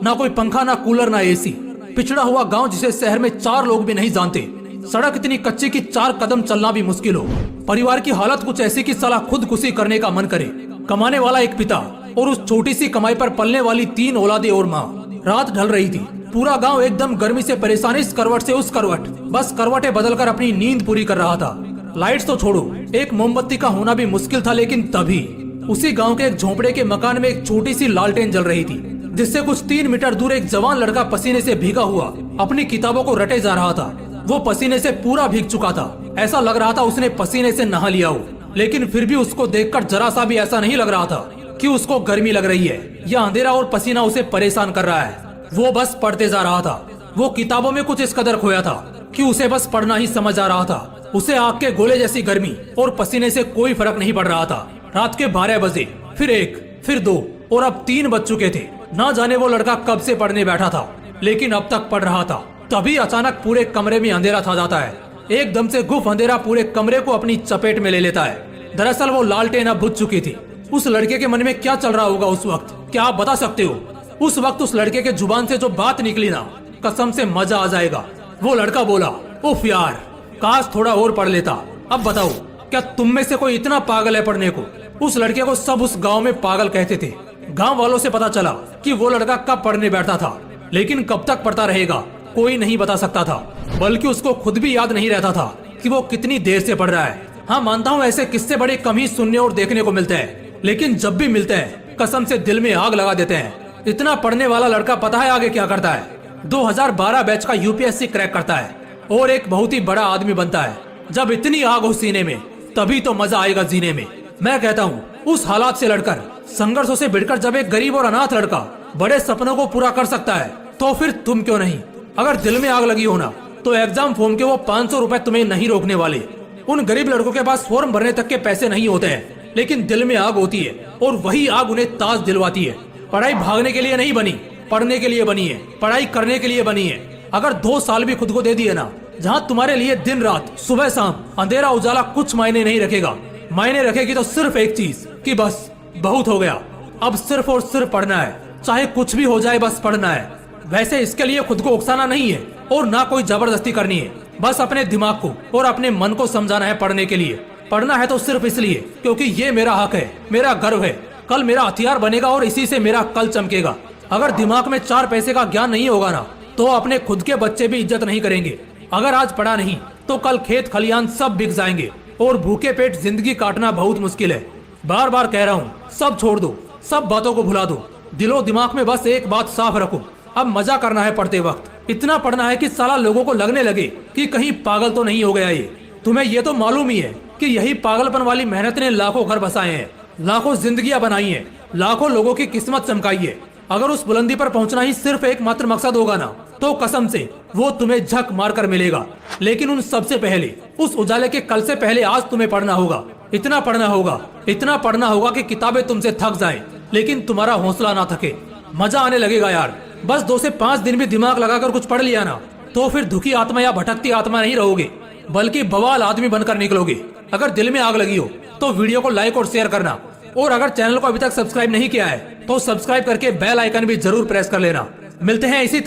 ना कोई पंखा, ना कूलर, ना एसी। पिछड़ा हुआ गांव जिसे शहर में 4 लोग भी नहीं जानते। सड़क इतनी कच्ची कि 4 कदम चलना भी मुश्किल हो। परिवार की हालत कुछ ऐसी कि साला खुदकुशी करने का मन करे। कमाने वाला एक पिता और उस छोटी सी कमाई पर पलने वाली 3 औलादें और माँ। रात ढल रही थी। पूरा गांव एकदम गर्मी से परेशान, इस करवट से उस करवट, बस करवटें बदलकर अपनी नींद पूरी कर रहा था। लाइट्स तो छोड़ो, एक मोमबत्ती का होना भी मुश्किल था। लेकिन तभी उसी गांव के एक झोंपड़े के मकान में एक छोटी सी लालटेन जल रही थी, जिससे कुछ 3 मीटर दूर एक जवान लड़का पसीने से भीगा हुआ अपनी किताबों को रटे जा रहा था। वो पसीने से पूरा भीग चुका था। ऐसा लग रहा था उसने पसीने से नहा लिया हो। लेकिन फिर भी उसको देखकर जरा सा भी ऐसा नहीं लग रहा था कि उसको गर्मी लग रही है या अंधेरा और पसीना उसे परेशान कर रहा है। वो बस पढ़ते जा रहा था। वो किताबों में कुछ इस कदर खोया था कि उसे बस पढ़ना ही समझ आ रहा था। उसे आग के गोले जैसी गर्मी और पसीने से कोई फर्क नहीं पड़ रहा था। रात के 12 बजे, फिर 1, फिर 2 और अब 3 बज चुके थे। ना जाने वो लड़का कब से पढ़ने बैठा था, लेकिन अब तक पढ़ रहा था। तभी अचानक पूरे कमरे में अंधेरा छा जाता है। एकदम से गुफ अंधेरा पूरे कमरे को अपनी चपेट में ले लेता है। दरअसल वो लालटेन अब बुझ चुकी थी। उस लड़के के मन में क्या चल रहा होगा उस वक्त, क्या आप बता सकते हो? उस वक्त उस लड़के के जुबान से जो बात निकली ना, कसम से मजा आ जाएगा। वो लड़का बोला, उफ यार, काश थोड़ा और पढ़ लेता। अब बताओ, क्या तुम में से कोई इतना पागल है पढ़ने को? उस लड़के को सब उस गांव में पागल कहते थे। गांव वालों से पता चला कि वो लड़का कब पढ़ने बैठता था, लेकिन कब तक पढ़ता रहेगा कोई नहीं बता सकता था। बल्कि उसको खुद भी याद नहीं रहता था कि वो कितनी देर से पढ़ रहा है। हाँ, मानता हूँ ऐसे किस्से बड़े कम ही सुनने और देखने को मिलते हैं, लेकिन जब भी मिलते हैं कसम से दिल में आग लगा देते हैं। इतना पढ़ने वाला लड़का पता है आगे क्या करता है? 2012 बैच का यूपीएससी क्रैक करता है और एक बहुत ही बड़ा आदमी बनता है। जब इतनी आग हो सीने में, तभी तो मजा आएगा जीने में। मैं कहता हूँ उस हालात से लड़कर, संघर्षों से भिड़कर जब एक गरीब और अनाथ लड़का बड़े सपनों को पूरा कर सकता है, तो फिर तुम क्यों नहीं? अगर दिल में आग लगी हो ना, तो एग्जाम फॉर्म के वो 500 रुपए तुम्हें नहीं रोकने वाले। उन गरीब लड़कों के पास फॉर्म भरने तक के पैसे नहीं होते हैं, लेकिन दिल में आग होती है और वही आग उन्हें ताज दिलवाती है। पढ़ाई भागने के लिए नहीं बनी, पढ़ने के लिए बनी है, पढ़ाई करने के लिए बनी है। अगर 2 साल भी खुद को दे दिए ना, जहाँ तुम्हारे लिए दिन रात, सुबह शाम, अंधेरा उजाला कुछ मायने नहीं रखेगा। मायने रखेगी तो सिर्फ एक चीज कि बस बहुत हो गया, अब सिर्फ और सिर्फ पढ़ना है, चाहे कुछ भी हो जाए, बस पढ़ना है। वैसे इसके लिए खुद को उकसाना नहीं है और ना कोई जबरदस्ती करनी है। बस अपने दिमाग को और अपने मन को समझाना है पढ़ने के लिए। पढ़ना है तो सिर्फ इसलिए क्योंकि ये मेरा हक है, मेरा गर्व है। कल मेरा हथियार बनेगा और इसी से मेरा कल चमकेगा। अगर दिमाग में 4 पैसे का ज्ञान नहीं होगा ना, तो अपने खुद के बच्चे भी इज्जत नहीं करेंगे। अगर आज पढ़ा नहीं तो कल खेत खलियान सब बिक जाएंगे और भूखे पेट जिंदगी काटना बहुत मुश्किल है। बार बार कह रहा हूँ, सब छोड़ दो, सब बातों को भुला दो। दिलो दिमाग में बस एक बात साफ रखो, अब मजा करना है पढ़ते वक्त। इतना पढ़ना है कि साला लोगों को लगने लगे कि कहीं पागल तो नहीं हो गया ये। तुम्हें ये तो मालूम ही है कि यही पागलपन वाली मेहनत ने लाखों घर बसाए हैं, लाखों जिंदगियां बनाई हैं, लाखों लोगों की किस्मत चमकाई है। अगर उस बुलंदी पर पहुंचना ही सिर्फ एकमात्र मकसद होगा ना, तो कसम से वो तुम्हें झक मार कर मिलेगा। लेकिन उन सबसे पहले, उस उजाले के कल से पहले आज तुम्हें पढ़ना होगा। इतना पढ़ना होगा, इतना पढ़ना होगा कि किताबें तुमसे थक जाएं, लेकिन तुम्हारा हौसला ना थके। मजा आने लगेगा यार। बस 2 से 5 दिन भी दिमाग लगाकर कुछ पढ़ लिया ना, तो फिर दुखी आत्मा या भटकती आत्मा नहीं रहोगे, बल्कि बवाल आदमी बनकर निकलोगे। अगर दिल में आग लगी हो तो वीडियो को लाइक और शेयर करना, और अगर चैनल को अभी तक सब्सक्राइब नहीं किया है तो सब्सक्राइब करके बेल आइकन भी जरूर प्रेस कर लेना। मिलते हैं इसी